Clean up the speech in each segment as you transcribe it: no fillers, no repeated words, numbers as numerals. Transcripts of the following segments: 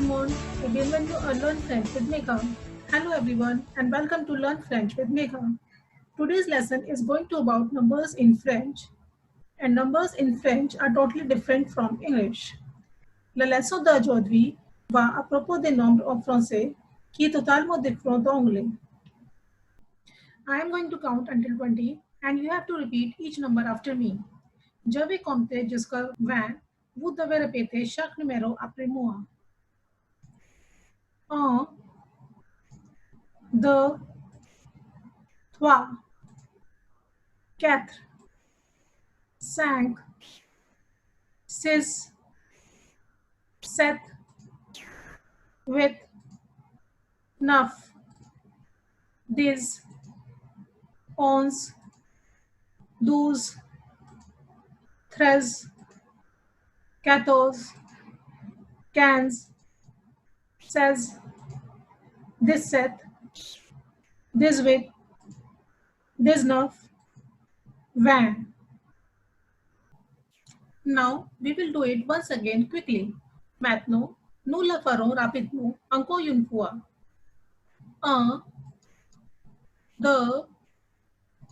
monde et bienvenue à Learn French with Megha. Hello everyone and welcome to Learn French with Megha. Today's lesson is going to about numbers in French, and numbers in French are totally different from English. La leçon d'aujourd'hui va à propos des nombres en français qui est totalement différent d'anglais. I am going to count until 20 and you have to repeat each number after me. Je vais compter jusqu'à 20. Vous devez répéter chaque numéro après moi. 1, 2, 3, 4, 5, 6, 7, 8, 9, 10, 11, 12, 13, 14, 15, 16, 17, 18, 19, 20. Now we will do it once again quickly. Maintenant, nous le ferons rapidement encore une fois. 1, 2,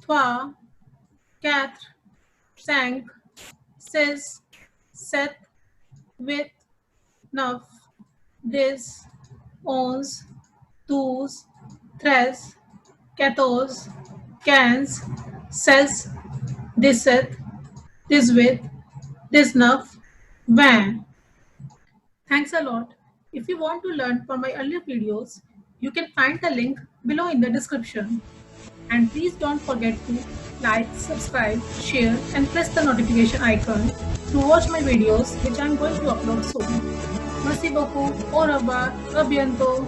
3, 4, 5, 6, 7, 8, 9, 10, 11, 12, 13, 14, 15, 16, 17, 18, 19, 20. Thanks a lot. If you want to learn from my earlier videos, you can find the link below in the description. And please don't forget to like, subscribe, share and press the notification icon to watch my videos which I am going to upload soon. Merci beaucoup. Au revoir. A bientôt.